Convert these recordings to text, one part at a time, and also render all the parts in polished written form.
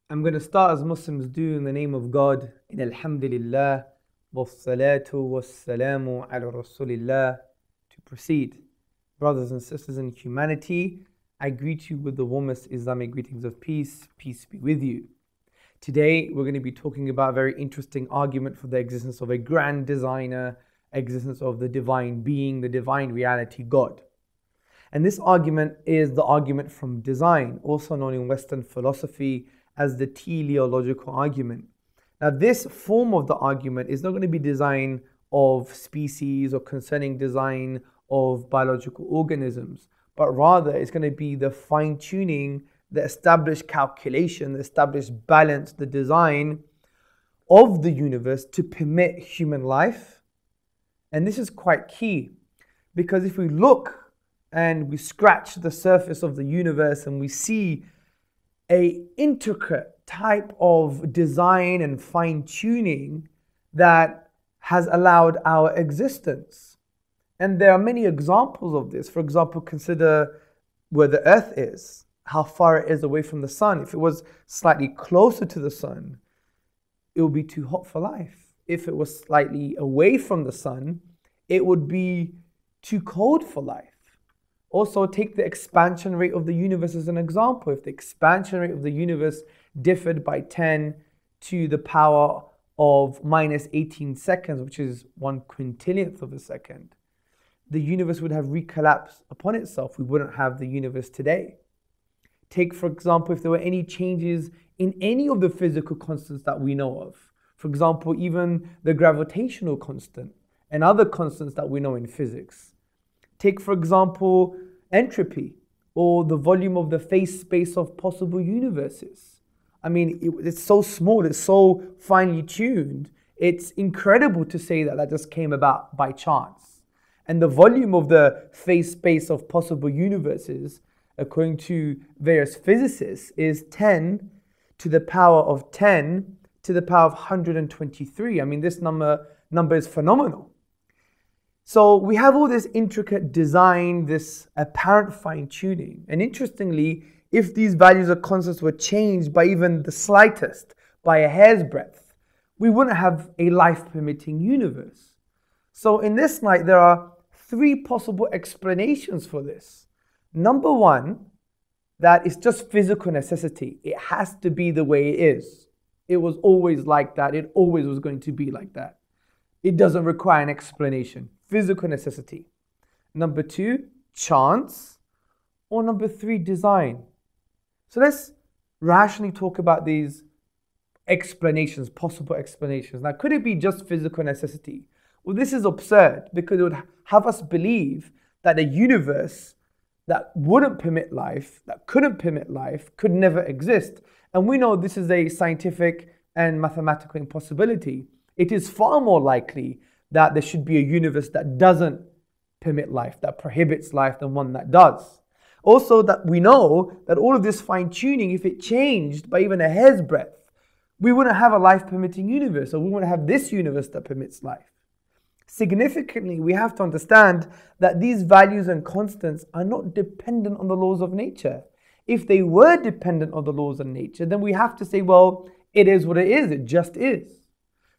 I'm going to start as Muslims do in the name of God. In Alhamdulillah, wassalatu wassalamu ala Rasulillah. To proceed, brothers and sisters in humanity, I greet you with the warmest Islamic greetings of peace. Peace be with you. Today, we're going to be talking about a very interesting argument for the existence of a grand designer, existence of the divine being, the divine reality, God. And this argument is the argument from design, also known in Western philosophy as the teleological argument. Now, this form of the argument is not going to be design of species or concerning design of biological organisms, but rather it's going to be the fine-tuning, the established calculation, the established balance, the design of the universe to permit human life. And this is quite key, because if we look and we scratch the surface of the universe and we see a intricate type of design and fine-tuning that has allowed our existence. And there are many examples of this. For example, consider where the earth is, how far it is away from the sun. If it was slightly closer to the sun, it would be too hot for life. If it was slightly away from the sun, it would be too cold for life. Also, take the expansion rate of the universe as an example. If the expansion rate of the universe differed by 10 to the power of minus 18 seconds, which is 1/quintillionth of a second, the universe would have recollapsed upon itself. We wouldn't have the universe today. Take, for example, if there were any changes in any of the physical constants that we know of. For example, even the gravitational constant and other constants that we know in physics. Take, for example, entropy, or the volume of the phase space of possible universes. I mean, it's so small, it's so finely tuned. It's incredible to say that that just came about by chance. And the volume of the phase space of possible universes, according to various physicists, is 10 to the power of 10 to the power of 123. I mean, this number is phenomenal. So we have all this intricate design, this apparent fine-tuning. And interestingly, if these values or constants were changed by even the slightest, by a hair's breadth, we wouldn't have a life-permitting universe. So in this light, there are three possible explanations for this. Number one, that it's just physical necessity. It has to be the way it is. It was always like that. It always was going to be like that. It doesn't require an explanation. Physical necessity. Number two, chance. Or number three, design. So let's rationally talk about these explanations, possible explanations. Now, could it be just physical necessity? Well, this is absurd, because it would have us believe that a universe that wouldn't permit life, that couldn't permit life, could never exist. And we know this is a scientific and mathematical impossibility. It is far more likely that there should be a universe that doesn't permit life, that prohibits life, than one that does. Also, that we know that all of this fine-tuning, if it changed by even a hair's breadth, we wouldn't have a life-permitting universe, or we wouldn't have this universe that permits life. Significantly, we have to understand that these values and constants are not dependent on the laws of nature. If they were dependent on the laws of nature, then we have to say, well, it is what it is, it just is.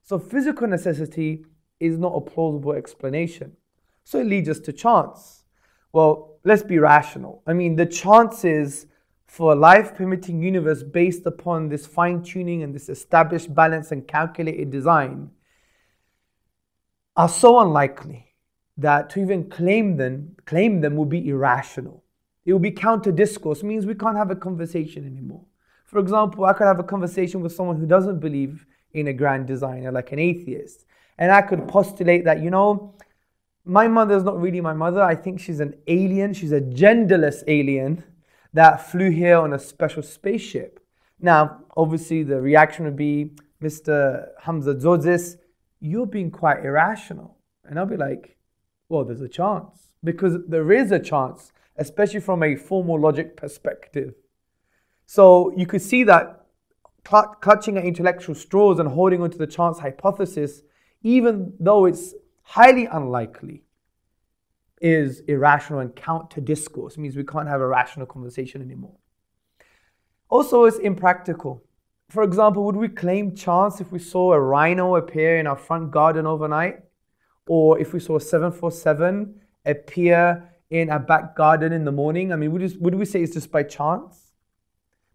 So physical necessity is not a plausible explanation. So it leads us to chance. Well, let's be rational. I mean, the chances for a life-permitting universe based upon this fine-tuning and this established balance and calculated design are so unlikely that to even claim them would be irrational. It would be counter-discourse. It means we can't have a conversation anymore. For example, I could have a conversation with someone who doesn't believe in a grand designer, like an atheist. And I could postulate that, my mother is not really my mother. I think she's an alien. She's a genderless alien that flew here on a special spaceship. Now, obviously, the reaction would be, Mr. Hamza, Tzortzis, you're being quite irrational. And I'll be like, well, there's a chance. Because there is a chance, especially from a formal logic perspective. So you could see that clutching at intellectual straws and holding onto the chance hypothesis, even though it's highly unlikely, is irrational and counter-discourse. It means we can't have a rational conversation anymore. Also, it's impractical. For example, would we claim chance if we saw a rhino appear in our front garden overnight? Or if we saw a 747 appear in our back garden in the morning? I mean, would we say it's just by chance?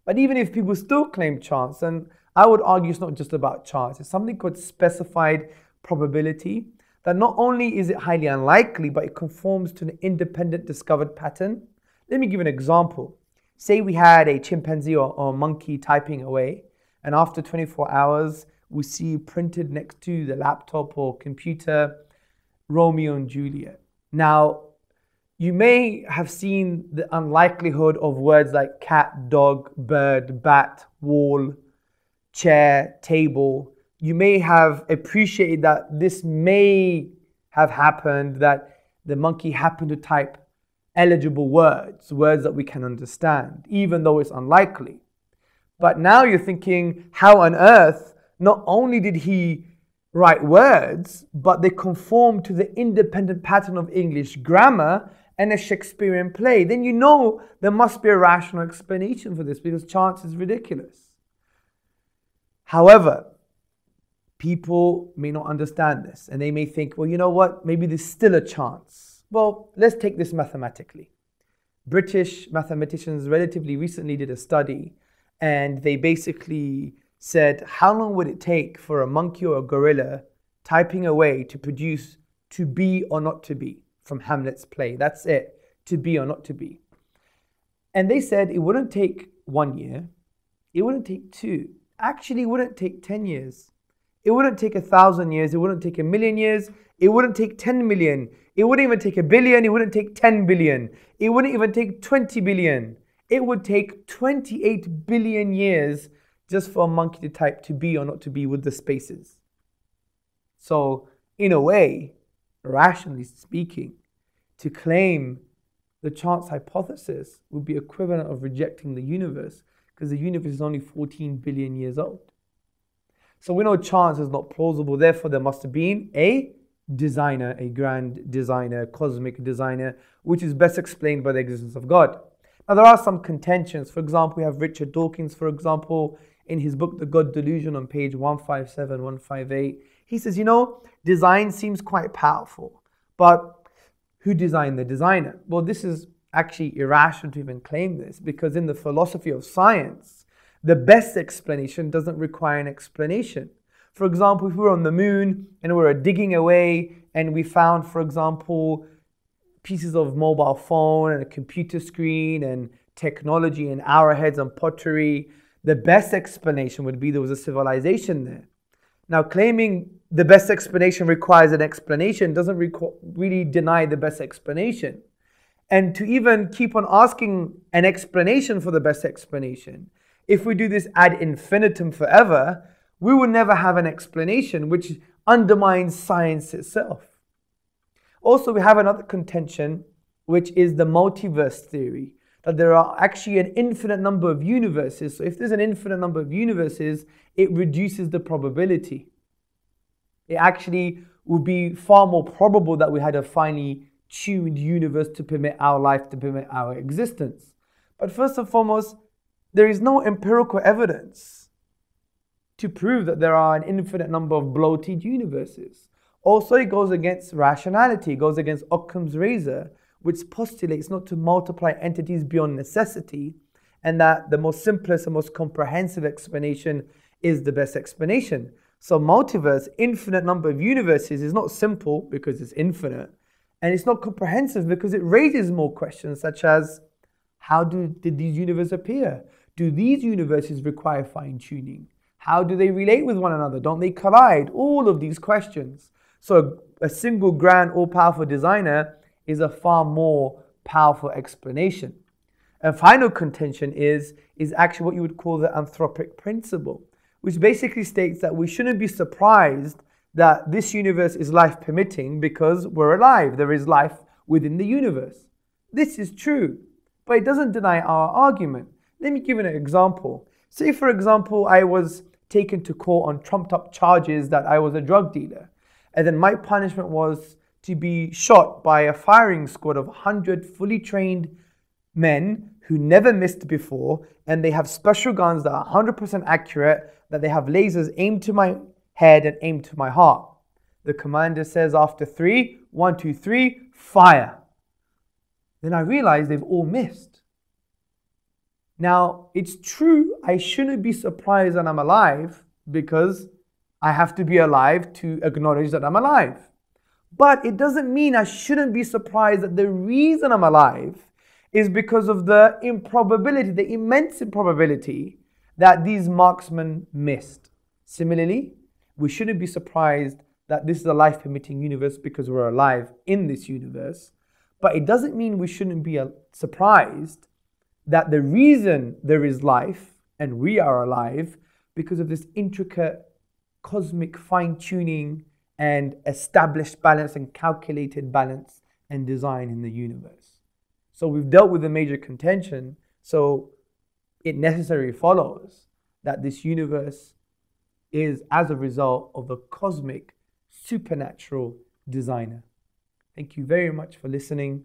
But even if people still claim chance, and I would argue it's not just about chance, it's something called specified probability, that not only is it highly unlikely, but it conforms to an independent discovered pattern. Let me give an example. Say we had a chimpanzee or a monkey typing away, and after 24 hours, we see printed next to the laptop or computer, Romeo and Juliet. Now, you may have seen the unlikelihood of words like cat, dog, bird, bat, wall, chair, table. You may have appreciated that this may have happened, that the monkey happened to type eligible words that we can understand, even though it's unlikely. But now you're thinking, how on earth, not only did he write words, but they conform to the independent pattern of English grammar and a Shakespearean play? Then you know there must be a rational explanation for this, because chance is ridiculous. However, people may not understand this, and they may think, well, you know what, maybe there's still a chance. Well, let's take this mathematically. British mathematicians relatively recently did a study, and they basically said, how long would it take for a monkey or a gorilla typing away to produce to be or not to be from Hamlet's play? That's it, to be or not to be. And they said it wouldn't take 1 year, it wouldn't take 2, actually it wouldn't take 10 years. It wouldn't take 1,000 years, it wouldn't take 1,000,000 years, it wouldn't take 10 million, it wouldn't even take 1 billion, it wouldn't take 10 billion, it wouldn't even take 20 billion. It would take 28 billion years just for a monkey to type to be or not to be with the spaces. So, in a way, rationally speaking, to claim the chance hypothesis would be equivalent of rejecting the universe, because the universe is only 14 billion years old. So we know chance is not plausible, therefore there must have been a designer, a grand designer, cosmic designer, which is best explained by the existence of God. Now there are some contentions. For example, we have Richard Dawkins, for example, in his book, The God Delusion, on page 157, 158. He says, you know, design seems quite powerful, but who designed the designer? Well, this is actually irrational to even claim this, because in the philosophy of science, the best explanation doesn't require an explanation. For example, if we were on the moon and we were digging away and we found, for example, pieces of mobile phone and a computer screen and technology and arrowheads and pottery, the best explanation would be there was a civilization there. Now, claiming the best explanation requires an explanation doesn't really deny the best explanation. And to even keep on asking an explanation for the best explanation, if we do this ad infinitum forever, we will never have an explanation, which undermines science itself. Also, we have another contention, which is the multiverse theory, that there are actually an infinite number of universes. So if there's an infinite number of universes, it reduces the probability. It actually would be far more probable that we had a finely tuned universe to permit our life, to permit our existence. But first and foremost, there is no empirical evidence to prove that there are an infinite number of bloated universes. Also, it goes against rationality, it goes against Occam's razor, which postulates not to multiply entities beyond necessity, and that the most simplest and most comprehensive explanation is the best explanation. So multiverse, infinite number of universes, is not simple because it's infinite, and it's not comprehensive because it raises more questions, such as, how did these universes appear? Do these universes require fine-tuning? How do they relate with one another? Don't they collide? All of these questions. So a single grand all-powerful designer is a far more powerful explanation. A final contention is actually what you would call the anthropic principle, which basically states that we shouldn't be surprised that this universe is life permitting because we're alive. There is life within the universe. This is true, but it doesn't deny our argument. Let me give you an example. Say, for example, I was taken to court on trumped up charges that I was a drug dealer, and then my punishment was to be shot by a firing squad of 100 fully trained men who never missed before, and they have special guns that are 100% accurate, that they have lasers aimed to my head and aimed to my heart. The commander says after 3, 1, 2, 3, fire. Then I realize they've all missed. Now, it's true, I shouldn't be surprised that I'm alive because I have to be alive to acknowledge that I'm alive. But it doesn't mean I shouldn't be surprised that the reason I'm alive is because of the improbability, the immense improbability that these marksmen missed. Similarly, we shouldn't be surprised that this is a life-permitting universe because we're alive in this universe. But it doesn't mean we shouldn't be surprised that the reason there is life and we are alive because of this intricate cosmic fine-tuning and established balance and calculated balance and design in the universe. So we've dealt with a major contention, so it necessarily follows that this universe is as a result of a cosmic, supernatural designer. Thank you very much for listening.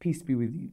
Peace be with you.